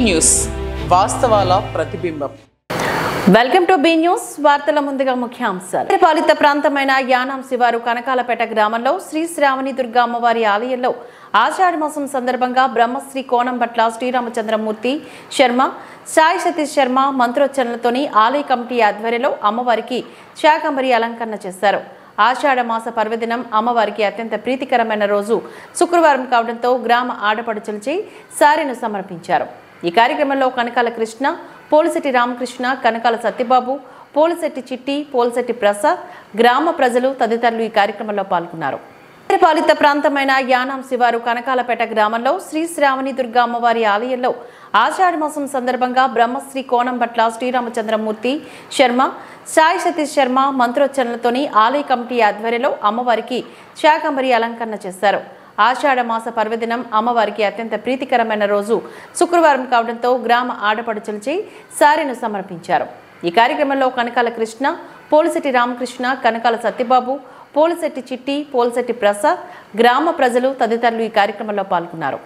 News వాస్తవాల ప్రతిబింబం. Welcome to be news. వార్తల ముందుగా ముఖ్యాంశాలు. పాలిత ప్రాంతమైన యానాం శివారు కనకాలపేట గ్రామంలో శ్రీ శ్రావణి దుర్గా అమ్మవారి ఆలయంలో ఆషాఢ మాసం సందర్భంగా బ్రహ్మశ్రీ కోణంబట్ల శ్రీరామచంద్రమూర్తి శర్మ, సాయి సతీష్ శర్మ మంత్రోచ్చరణలతోని ఆలయ కమిటీ ఆధ్వర్యంలో అమ్మవారికి శాకంబరి అలంకరణ చేశారు. ఆషాఢ మాస పర్వదినం అమ్మవారికి అత్యంత ప్రీతికరమైన రోజు శుక్రవారం కావడంతో గ్రామ ఆడపడుచులచే సారెను సమర్పించారు. ఈ కార్యక్రమంలో కనకాల కృష్ణ, పోలిశెట్టి రామకృష్ణ, కనకాల సత్యబాబు, పోలిశెట్టి చిట్టి, పోలిశెట్టి ప్రసాద్, గ్రామ ప్రజలు తదితరులు ఈ కార్యక్రమంలో పాల్గొన్నారు. పాలిత ప్రాంతమైన యానాం శివారు కనకాలపేట గ్రామంలో శ్రీ శ్రావణి దుర్గా అమ్మవారి ఆలయంలో ఆషాఢ మాసం సందర్భంగా బ్రహ్మశ్రీ కోణంబట్ల శ్రీరామచంద్రమూర్తి శర్మ, సాయి సతీష్ శర్మ మంత్రోచ్చరణలతోని ఆలయ కమిటీ ఆధ్వర్యంలో అమ్మవారికి శాకంబరి అలంకరణ చేశారు. ఆషాఢ మాస పర్వదినం అమ్మవారికి అత్యంత ప్రీతికరమైన రోజు శుక్రవారం కావడంతో గ్రామ ఆడపడుచులచే సారెను సమర్పించారు. ఈ కార్యక్రమంలో కనకాల కృష్ణ, పోలిశెట్టి రామకృష్ణ, కనకాల సత్యబాబు, పోలిశెట్టి చిట్టి, పోలిశెట్టి ప్రసాద్, గ్రామ ప్రజలు తదితరులు ఈ కార్యక్రమంలో పాల్గొన్నారు.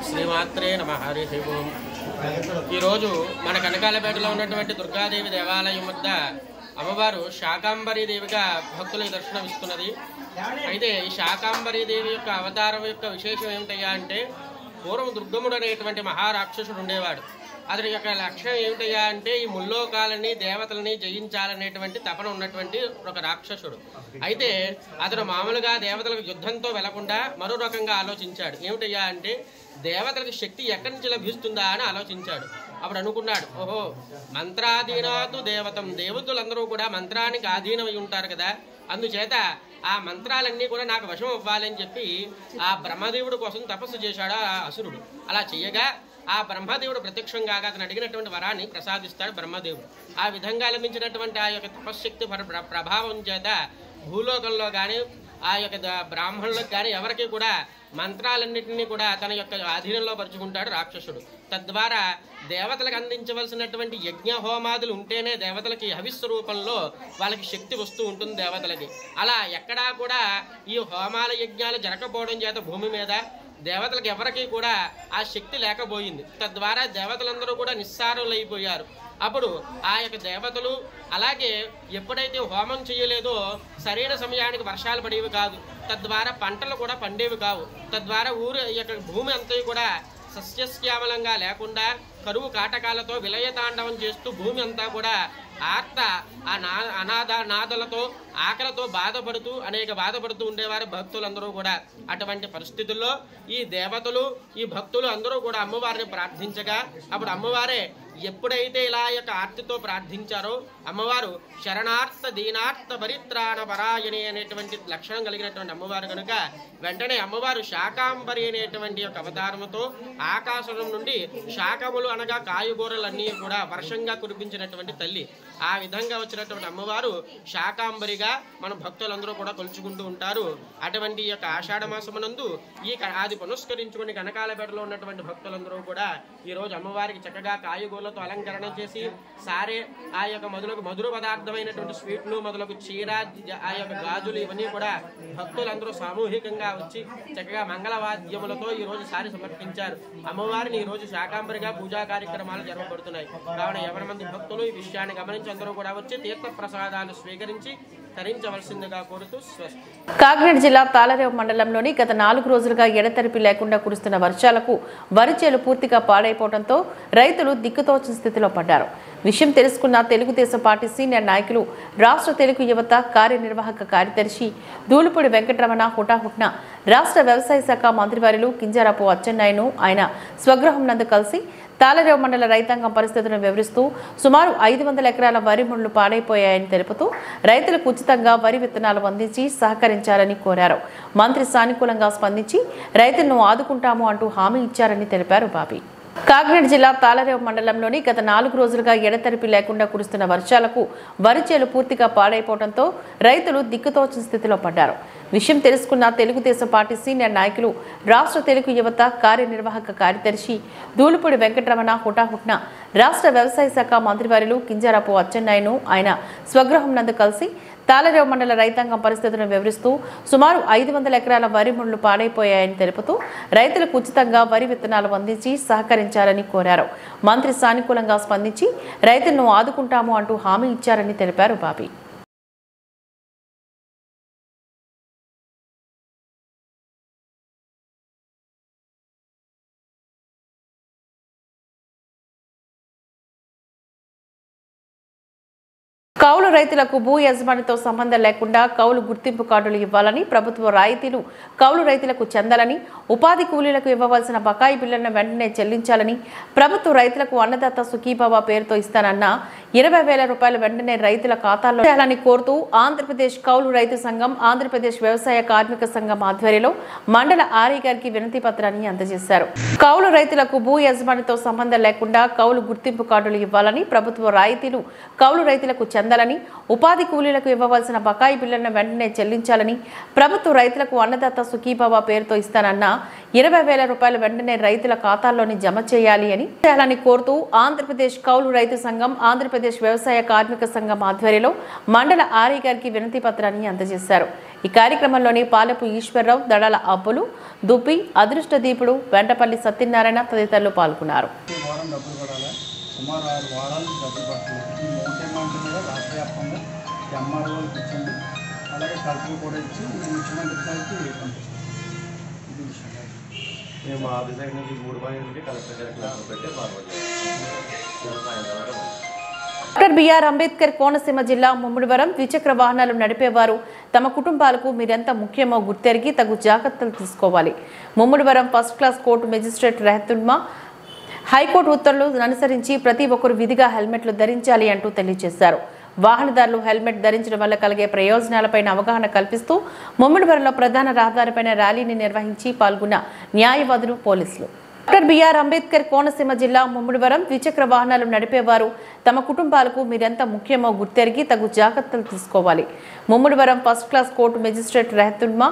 శ్రీమాత్రే నమః. హరి ఓం. ఈరోజు మన కనకాలపేటలో ఉన్నటువంటి దుర్గాదేవి దేవాలయం వద్ద అమ్మవారు శాకాంబరీదేవిగా భక్తులకు దర్శనమిస్తున్నది. అయితే ఈ శాకాంబరీదేవి యొక్క అవతారం యొక్క విశేషం ఏమిటయ్యా అంటే, పూర్వం దుర్గముడు అనేటువంటి మహారాక్షసుడు ఉండేవాడు. అతని యొక్క లక్ష్యం ఏమిటయ్యా అంటే ఈ ముల్లోకాలని దేవతలని జయించాలనేటువంటి తపన ఉన్నటువంటి ఒక రాక్షసుడు. అయితే అతను మామూలుగా దేవతలకు యుద్ధంతో వెళ్లకుండా మరో రకంగా ఆలోచించాడు. ఏమిటయ్యా అంటే దేవతలకు శక్తి ఎక్కడి నుంచి లభిస్తుందా అని ఆలోచించాడు. అప్పుడు అనుకున్నాడు, ఓహో మంత్రాధీనాతు దేవతం, దేవతలందరూ కూడా మంత్రానికి ఆధీనమై ఉంటారు కదా, అందుచేత ఆ మంత్రాలన్నీ కూడా నాకు వశం అవ్వాలని చెప్పి ఆ బ్రహ్మదేవుడు కోసం తపస్సు చేశాడు ఆ అసురుడు. అలా చెయ్యగా ఆ బ్రహ్మదేవుడు ప్రత్యక్షంగా అతను అడిగినటువంటి వరాన్ని ప్రసాదిస్తాడు బ్రహ్మదేవుడు. ఆ విధంగా లభించినటువంటి ఆ యొక్క తపశ్శక్తి ప్రభావం చేత భూలోకంలో కానీ ఆ యొక్క బ్రాహ్మణులకు కానీ ఎవరికి కూడా మంత్రాలన్నింటినీ కూడా తన యొక్క ఆధీనంలో పరుచుకుంటాడు రాక్షసుడు. తద్వారా దేవతలకు అందించవలసినటువంటి యజ్ఞ హోమాదులు ఉంటేనే దేవతలకి హవిస్సు రూపంలో వాళ్ళకి శక్తి వస్తూ ఉంటుంది దేవతలకి. అలా ఎక్కడా కూడా ఈ హోమాల యజ్ఞాలు జరగకపోవడం చేత భూమి మీద దేవతలకు ఎవరికి కూడా ఆ శక్తి లేకపోయింది. తద్వారా దేవతలందరూ కూడా నిస్సారులైపోయారు. అప్పుడు ఆ యొక్క దేవతలు అలాగే ఎప్పుడైతే హోమం చేయలేదో సరైన సమయానికి వర్షాలు పడేవి కాదు, తద్వారా పంటలు కూడా పండేవి కావు. తద్వారా ఊరు యొక్క భూమి అంతా కూడా సస్యశ్యామలంగా లేకుండా కరువు కాటకాలతో విలయతాండవం చేస్తూ భూమి అంతా కూడా ఆర్త ఆ నాదలతో ఆకలితో బాధపడుతూ ఉండేవారు భక్తులందరూ కూడా. అటువంటి పరిస్థితుల్లో ఈ దేవతలు ఈ భక్తులు అందరూ కూడా అమ్మవారిని ప్రార్థించగా అప్పుడు అమ్మవారే ఎప్పుడైతే ఇలా యొక్క ఆర్తితో ప్రార్థించారో అమ్మవారు శరణార్థ దీనార్థ పరిత్రాణ పరాయణి అనేటువంటి లక్షణం కలిగినటువంటి అమ్మవారు కనుక వెంటనే అమ్మవారు శాకాంబరి అనేటువంటి యొక్క అవతారముతో ఆకాశం నుండి శాకములు అనగా కాయగూరలన్నీ కూడా వర్షంగా కురిపించినటువంటి తల్లి. ఆ విధంగా వచ్చినటువంటి అమ్మవారు శాకాంబరిగా మన భక్తులందరూ కూడా కొలుచుకుంటూ ఉంటారు. అటువంటి యొక్క ఆషాఢ మాసమునందు ఈ ఆది పునస్కరించుకుని కనకాలపేటలో ఉన్నటువంటి భక్తులందరూ కూడా ఈ రోజు అమ్మవారికి చక్కగా కాయగూరలతో అలంకరణ చేసి సారే ఆ యొక్క మధుర పదార్థమైనటువంటి స్వీట్లు మొదలకు చీర ఆ యొక్క గాజులు ఇవన్నీ కూడా భక్తులందరూ సామూహికంగా వచ్చి చక్కగా మంగళవాద్యములతో ఈ రోజు సారి సమర్పించారు. అమ్మవారిని ఈ రోజు శాకాంబరిగా పూజా కార్యక్రమాలు జరగబడుతున్నాయి. కావున ఎవరి మంది భక్తులు ఈ విషయాన్ని గమనించి అందరూ కూడా వచ్చి తీర్థ ప్రసాదాలు స్వీకరించి తరించవలసిందిగా కోరుతూ స్వస్తి. కాకినాడ జిల్లా తాళరేవు మండలంలోని గత 4 రోజులుగా ఎడతెరిపి లేకుండా కురుస్తున్న వర్షాలకు వరి చేలు పూర్తిగా పాడైపోవడంతో రైతులు దిక్కుతోచిన స్థితిలో పడ్డారు. విషయం తెలుసుకున్న తెలుగుదేశం పార్టీ సీనియర్ నాయకులు రాష్ట్ర తెలుగు యువత కార్యనిర్వాహక కార్యదర్శి దూలుపూడి వెంకటరమణ హుటాహుట్న రాష్ట్ర వ్యవసాయ శాఖ మంత్రివర్యులు కింజరాపు అచ్చెన్నాయుడును ఆయన స్వగృహం నందు కలిసి తాళరేవు మండల రైతాంగం పరిస్థితులను వివరిస్తూ సుమారు 500 ఎకరాల వరి ముళ్లు పాడైపోయాయని తెలుపుతూ రైతులకు ఉచితంగా వరి విత్తనాలు అందించి సహకరించాలని కోరారు. మంత్రి సానుకూలంగా స్పందించి రైతులను ఆదుకుంటాము అంటూ హామీ ఇచ్చారని తెలిపారు బాబీ. కాకినాడ జిల్లా తాళరేవు మండలంలోని గత 4 రోజులుగా ఎడతెరిపి లేకుండా కురుస్తున్న వర్షాలకు వరి చేలు పూర్తిగా పాడైపోవడంతో రైతులు దిక్కుతోచని స్థితిలో పడ్డారు. విషయం తెలుసుకున్న తెలుగుదేశం పార్టీ సీనియర్ నాయకులు రాష్ట్ర తెలుగు యువత కార్యనిర్వాహక కార్యదర్శి దూలుపూడి వెంకటరమణ హుటాహుట్న రాష్ట్ర వ్యవసాయ శాఖ మంత్రివర్యులు కింజరాపు అచ్చెన్నాయుడును ఆయన స్వగృహం నందు కలిసి తాళరేవు మండల రైతాంగం పరిస్థితులను వివరిస్తూ సుమారు 500 ఎకరాల వరి ముళ్లు పాడైపోయాయని తెలుపుతూ రైతులకు ఉచితంగా వరి విత్తనాలు అందించి సహకరించాలని కోరారు. మంత్రి సానుకూలంగా స్పందించి రైతులను ఆదుకుంటాము అంటూ హామీ ఇచ్చారని తెలిపారు బాబీ. కౌలు రైతులకు భూ యజమానితో సంబంధం లేకుండా కౌలు గుర్తింపు కార్డులు ఇవ్వాలని, ప్రభుత్వ రాయితీలు కౌలు రైతులకు చెందాలని, ఉపాధి కూలీలకు ఇవ్వవలసిన బకాయి బిల్లులను వెంటనే చెల్లించాలని, ప్రభుత్వ రైతులకు అన్నదాత సుఖీభవ పేరుతో ఇస్తానన్న 20,000 రూపాయలు వెంటనే రైతుల ఖాతాల్లో వేయాలని కోరుతూ ఆంధ్రప్రదేశ్ కౌలు రైతు సంఘం, ఆంధ్రప్రదేశ్ వ్యవసాయ కార్మిక సంఘం ఆధ్వర్యంలో మండల ఆర్ఐ గారికి వినతి పత్రాన్ని అందజేశారు. కౌలు రైతులకు భూ యజమానితో సంబంధం లేకుండా కౌలు గుర్తింపు కార్డులు ఇవ్వాలని, ప్రభుత్వ రాయితీలు కౌలు రైతులకు చెందాలని, ఉపాధి కూలీలకు ఇవ్వవలసిన బకాయి బిల్లులను వెంటనే చెల్లించాలని, ప్రభుత్వ రైతులకు అన్నదాత సుఖీభవ పేరుతో ఇస్తానన్న 20,000 రూపాయలు వెంటనే రైతుల ఖాతాల్లోని జమ చేయాలని కోరుతూ ఆంధ్రప్రదేశ్ కౌలు రైతు సంఘం, ఆంధ్రప్రదేశ్ వ్యవసాయ కార్మిక సంఘం ఆధ్వర్యంలో మండల ఆర్ఐ గారికి వినతి పత్రాన్ని అందజేశారు. ఈ కార్యక్రమంలోని పాలపు ఈశ్వరరావు, దడాల అబ్బులు, దుప్పి, అదృష్ట దీపుడు, వెంటపల్లి సత్యనారాయణ తదితరులు పాల్గొన్నారు. సుమారు 6 వారాలు డబ్బులు పడుతుంది. ఈ 3 అమౌంట్ కూడా రాష్ట్ర వ్యాప్తంగా ఎంఆర్ఓలకు ఇచ్చింది. అలాగే కలెక్టర్ కూడా ఇచ్చి ముఖ్యమంత్రి గారికి పంపిస్తాం. ఇది విషయం. మేము ఆఫీస్ దగ్గర నుంచి 3 పాయింట్లకి కలెక్టర్ గారికి పెట్టి డాక్టర్ బిఆర్ అంబేద్కర్ కోనసీమ జిల్లా ముమ్మిడివరం ద్విచక్ర వాహనాలు నడిపేవారు తమ కుటుంబాలకు మీరెంత ముఖ్యమో గుర్తెరిగి తగు జాగ్రత్తలు తీసుకోవాలి. Mummidivaram first class court magistrate రెహతుల్మా హైకోర్టు ఉత్తర్వులు అనుసరించి ప్రతి ఒక్కరు విధిగా హెల్మెట్లు ధరించాలి అంటూ తెలియజేశారు. వాహనదారులు హెల్మెట్ ధరించడం వల్ల కలిగే ప్రయోజనాలపై అవగాహన కల్పిస్తూ ముమ్మిడివరంలో ప్రధాన రహదారిపైన ర్యాలీని నిర్వహించి పాల్గొన్న న్యాయవాదులు, పోలీసులు. డాక్టర్ బిఆర్ అంబేద్కర్ కోనసీమ జిల్లా ముమ్మిడివరం ద్విచక్ర వాహనాలు నడిపేవారు తమ కుటుంబాలకు మీరెంత ముఖ్యమో గుర్తెరిగి తగు జాగ్రత్తలు తీసుకోవాలి. Mummidivaram first class court magistrate రెహతుల్మా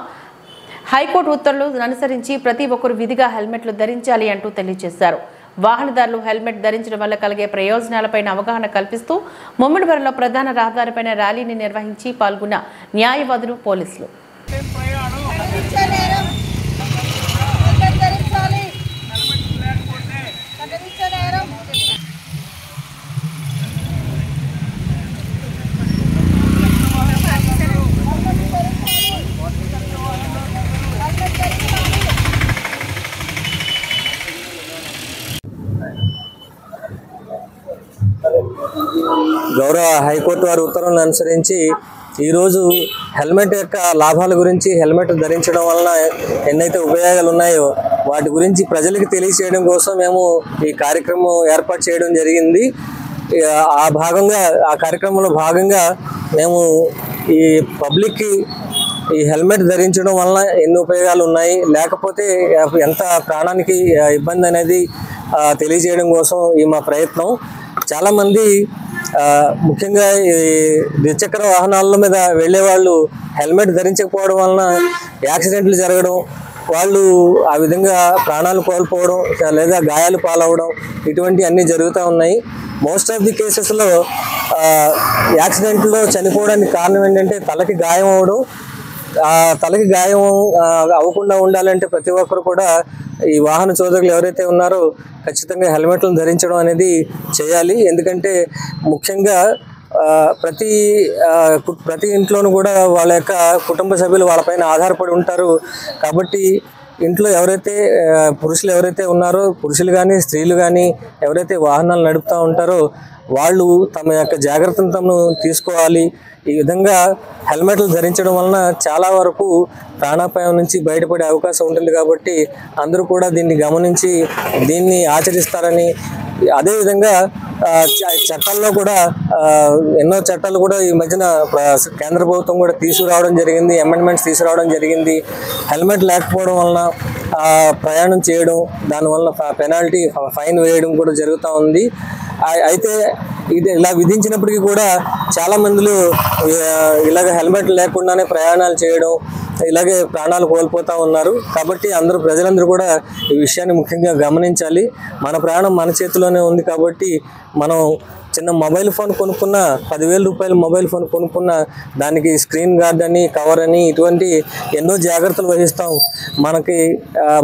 హైకోర్టు ఉత్తర్వులు అనుసరించి ప్రతి ఒక్కరు విధిగా హెల్మెట్లు ధరించాలి అంటూ తెలియజేశారు. వాహనదారులు హెల్మెట్ ధరించడం వల్ల కలిగే ప్రయోజనాలపై అవగాహన కల్పిస్తూ ముమ్మిడివరంలో ప్రధాన రహదారిపైన ర్యాలీని నిర్వహించి పాల్గొన్న న్యాయవాదులు, పోలీసులు. గౌరవ హైకోర్టు వారి ఉత్తర్వులను అనుసరించి ఈరోజు హెల్మెట్ యొక్క లాభాల గురించి, హెల్మెట్ ధరించడం వలన ఎన్నైతే ఉపయోగాలు ఉన్నాయో వాటి గురించి ప్రజలకు తెలియజేయడం కోసం మేము ఈ కార్యక్రమం ఏర్పాటు చేయడం జరిగింది. ఆ కార్యక్రమంలో భాగంగా మేము ఈ పబ్లిక్కి ఈ హెల్మెట్ ధరించడం వలన ఎన్ని ఉపయోగాలు ఉన్నాయి, లేకపోతే ఎంత ప్రాణానికి ఇబ్బంది అనేది తెలియజేయడం కోసం ఈ మా ప్రయత్నం. చాలామంది ముఖ్యంగా ఈ ద్విచక్ర వాహనాల మీద వెళ్ళే వాళ్ళు హెల్మెట్ ధరించకపోవడం వలన యాక్సిడెంట్లు జరగడం, వాళ్ళు ఆ విధంగా ప్రాణాలు కోల్పోవడం లేదా గాయాలు పాలవడం ఇటువంటి అన్నీ జరుగుతూ ఉన్నాయి. మోస్ట్ ఆఫ్ ది కేసెస్లో యాక్సిడెంట్లో చనిపోవడానికి కారణం ఏంటంటే తలకి గాయం అవ్వడం. తలకి గాయం అవ్వకుండా ఉండాలంటే ప్రతి ఒక్కరు కూడా ఈ వాహన చోదకులు ఎవరైతే ఉన్నారో ఖచ్చితంగా హెల్మెట్లను ధరించడం అనేది చేయాలి. ఎందుకంటే ముఖ్యంగా ప్రతి ఇంట్లోనూ కూడా వాళ్ళ యొక్క కుటుంబ సభ్యులు వాళ్ళపైన ఆధారపడి ఉంటారు. కాబట్టి ఇంట్లో ఎవరైతే పురుషులు ఎవరైతే ఉన్నారో, పురుషులు కానీ స్త్రీలు కానీ ఎవరైతే వాహనాలు నడుపుతూ ఉంటారో వాళ్ళు తమ యొక్క జాగ్రత్తను తీసుకోవాలి. ఈ విధంగా హెల్మెట్లు ధరించడం వలన చాలా వరకు ప్రాణాపాయం నుంచి బయటపడే అవకాశం ఉంటుంది. కాబట్టి అందరూ కూడా దీన్ని గమనించి దీన్ని ఆచరిస్తారని, అదేవిధంగా చట్టాల్లో కూడా ఎన్నో చట్టాలు కూడా ఈ మధ్యన కేంద్ర ప్రభుత్వం కూడా తీసుకురావడం జరిగింది, అమెండ్మెంట్స్ తీసుకురావడం జరిగింది. హెల్మెట్ లేకపోవడం వలన ప్రయాణం చేయడం, దానివల్ల పెనాల్టీ ఫైన్ వేయడం కూడా జరుగుతూ ఉంది. అయితే ఇది ఇలా విధించినప్పటికీ కూడా చాలా మందిలో ఇలాగ హెల్మెట్ లేకుండానే ప్రయాణాలు చేయడం, ఇలాగే ప్రాణాలు కోల్పోతూ ఉన్నారు. కాబట్టి ప్రజలందరూ కూడా ఈ విషయాన్ని ముఖ్యంగా గమనించాలి. మన ప్రాణం మన చేతిలోనే ఉంది. కాబట్టి మనం చిన్న మొబైల్ ఫోన్ కొనుక్కున్న, 10,000 రూపాయల మొబైల్ ఫోన్ కొనుక్కున్న దానికి స్క్రీన్ గార్డ్ అని, కవర్ అని, ఇటువంటి ఎన్నో జాగ్రత్తలు వహిస్తాం.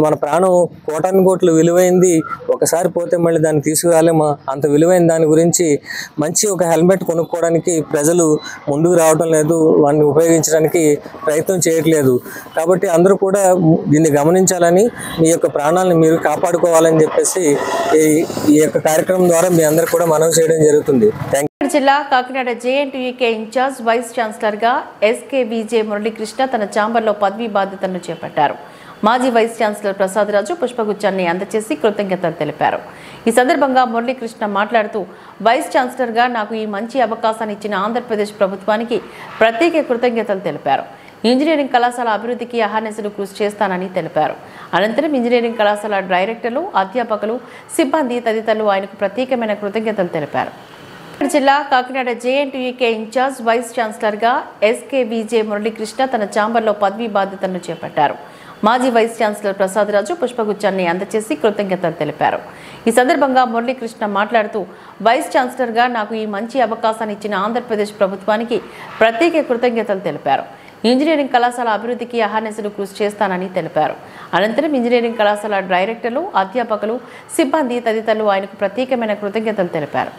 మన ప్రాణం కోటాను విలువైంది. ఒకసారి పోతే మళ్ళీ దాన్ని తీసుకురాలేమా? అంత విలువైన దాని గురించి మంచి ఒక హెల్మెట్ కొనుక్కోవడానికి ప్రజలు ముందుకు రావడం లేదు, వాటిని ఉపయోగించడానికి ప్రయత్నం చేయట్లేదు. కాబట్టి అందరూ కూడా దీన్ని గమనించాలని, మీ యొక్క ప్రాణాలను మీరు కాపాడుకోవాలని చెప్పేసి ఈ యొక్క కార్యక్రమం ద్వారా మీ అందరూ కూడా మనవి చేయడం జరుగుతుంది. జిల్లా Kakinada JNTUK incharge vice chancellor గా ఎస్కేవిజే మురళీకృష్ణ తన ఛాంబర్లో పదవీ బాధ్యతలను చేపట్టారు. మాజీ వైస్ ఛాన్సలర్ ప్రసాద్ రాజు పుష్పగుచ్చాన్ని అందజేసి కృతజ్ఞతలు తెలిపారు. ఈ సందర్భంగా మురళీకృష్ణ మాట్లాడుతూ, వైస్ ఛాన్సలర్ గా నాకు ఈ మంచి అవకాశాన్ని ఇచ్చిన ఆంధ్రప్రదేశ్ ప్రభుత్వానికి ప్రత్యేక కృతజ్ఞతలు తెలిపారు. ఇంజనీరింగ్ కళాశాల అభివృద్ధికి అహర్నిశలు కృషి చేస్తానని తెలిపారు. అనంతరం ఇంజనీరింగ్ కళాశాల డైరెక్టర్లు, అధ్యాపకులు, సిబ్బంది తదితరులు ఆయనకు ప్రత్యేకమైన కృతజ్ఞతలు తెలిపారు. జిల్లా Kakinada JNTUK incharge vice chancellor గా ఎస్కేవిజే మురళీకృష్ణ తన ఛాంబర్లో పదవీ బాధ్యతలను చేపట్టారు. మాజీ వైస్ ఛాన్సలర్ ప్రసాద్ రాజు పుష్పగుచ్చాన్ని అందజేసి కృతజ్ఞతలు తెలిపారు. ఈ సందర్భంగా మురళీకృష్ణ మాట్లాడుతూ, వైస్ ఛాన్సలర్ గా నాకు ఈ మంచి అవకాశాన్ని ఇచ్చిన ఆంధ్రప్రదేశ్ ప్రభుత్వానికి ప్రత్యేక కృతజ్ఞతలు తెలిపారు. ఇంజనీరింగ్ కళాశాల అభివృద్ధికి అహర్నిశలు కృషి చేస్తానని తెలిపారు. అనంతరం ఇంజనీరింగ్ కళాశాల డైరెక్టర్లు, అధ్యాపకులు, సిబ్బంది తదితరులు ఆయనకు ప్రత్యేకమైన కృతజ్ఞతలు తెలిపారు.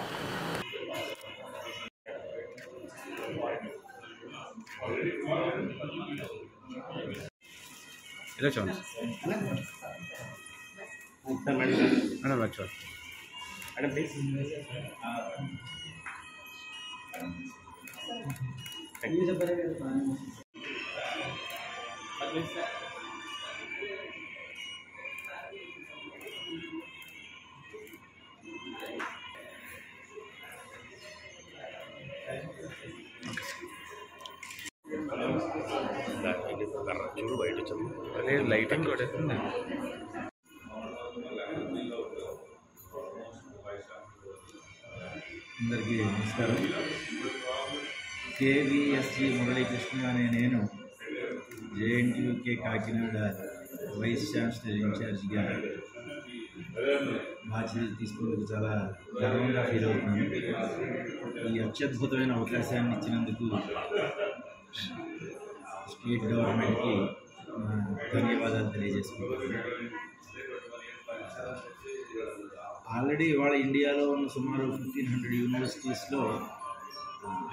చూడు బయట లైటింగ్ కొట్టేస్తుంది. అందరికీ నమస్కారం. కేవీఎస్జీ మురళీకృష్ణ అనే నేను జేఎన్టీయూకే కాకినాడ వైస్ ఛాన్సలర్ ఇన్ఛార్జిగా బాధ్యతలు తీసుకున్నందుకు చాలా గర్వంగా ఫీల్ అవుతున్నాను. ఈ అత్యద్భుతమైన అవకాశాన్ని ఇచ్చినందుకు స్టేట్ గవర్నమెంట్కి ధన్యవాదాలు తెలియజేసుకుంటున్నాను. ఆల్రెడీ ఇవాళ ఇండియాలో ఉన్న సుమారు 1,500 యూనివర్సిటీస్లో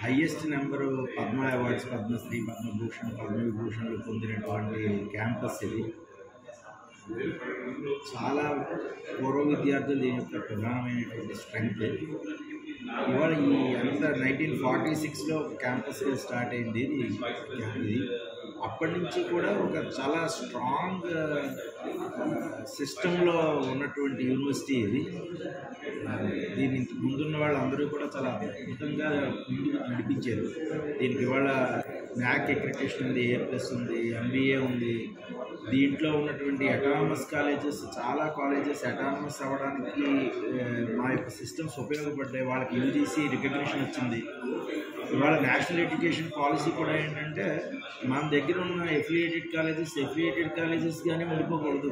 highest number Padma awards, Padmashri, Padmabhushan, పద్మవిభూషణ్లు పొందినటువంటి క్యాంపస్ ఇది. చాలా పూర్వ విద్యార్థులు దీని యొక్క ప్రధానమైనటువంటి స్ట్రెంగ్త్. ఇవాళ ఈ అంతా 1946లో క్యాంపస్గా స్టార్ట్ అయింది ఇది. అప్పటి నుంచి కూడా ఒక చాలా స్ట్రాంగ్ సిస్టంలో ఉన్నటువంటి యూనివర్సిటీ ఇది. దీని ముందున్న వాళ్ళందరూ కూడా చాలా అద్భుతంగా ముందుకు నడిపించారు. దీనికి ఇవాళ న్యాక్ అక్రిడిటేషన్ ఉంది, A+ ఉంది, MBA ఉంది. దీంట్లో ఉన్నటువంటి అటానమస్ కాలేజెస్, చాలా కాలేజెస్ అటానమస్ అవ్వడానికి మా యొక్క సిస్టమ్స్ ఉపయోగపడ్డాయి. వాళ్ళకి UGC రికగ్నిషన్ వచ్చింది. ఇవాళ నేషనల్ ఎడ్యుకేషన్ పాలసీ కూడా ఏంటంటే, మన దగ్గర ఉన్న ఎఫిలియేటెడ్ కాలేజెస్గానే ఉండిపోకూడదు.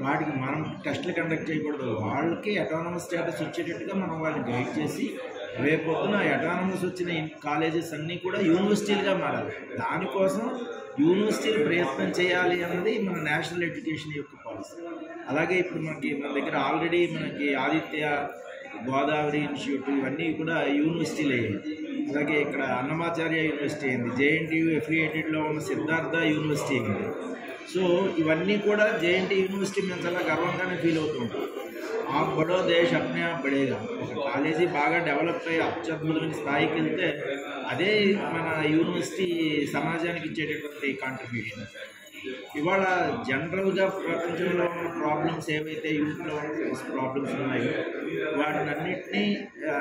వాటికి మనం టెస్టులు కండక్ట్ చేయకూడదు. వాళ్ళకి అటానమస్ స్టేటస్ వచ్చేటట్టుగా మనం వాళ్ళని గైడ్ చేసి, రేపొద్దున అటానమస్ వచ్చిన కాలేజెస్ అన్నీ కూడా యూనివర్సిటీలుగా మారాలి. దానికోసం యూనివర్సిటీలు ప్రయత్నం చేయాలి అన్నది మన నేషనల్ ఎడ్యుకేషన్ యొక్క పాలసీ. అలాగే ఇప్పుడు మన దగ్గర ఆల్రెడీ మనకి ఆదిత్య, గోదావరి ఇన్స్టిట్యూట్ ఇవన్నీ కూడా యూనివర్సిటీలు అయ్యాయి. అలాగే ఇక్కడ అన్నమాచార్య యూనివర్సిటీ అయింది. జేఎన్టీయూ ఎఫిలియేటెడ్లో ఉన్న సిద్ధార్థ యూనివర్సిటీ అయింది. సో ఇవన్నీ కూడా జేఎన్టీయూ యూనివర్సిటీ మేము చాలా గర్వంగానే ఫీల్ అవుతూ ఉంటాం. ఆ బడో దేశ్ అప్నే ఆప్ బడేగా. ఒక కాలేజీ బాగా డెవలప్ అయ్యి అత్యద్భుతమైన స్థాయికి వెళ్తే అదే మన యూనివర్సిటీ సమాజానికి ఇచ్చేటటువంటి కాంట్రిబ్యూషన్. ఇవాళ జనరల్గా ప్రపంచంలో ఉన్న ప్రాబ్లమ్స్ ఏవైతే యూత్లో ప్రాబ్లమ్స్ ఉన్నాయో వాటినన్నింటినీ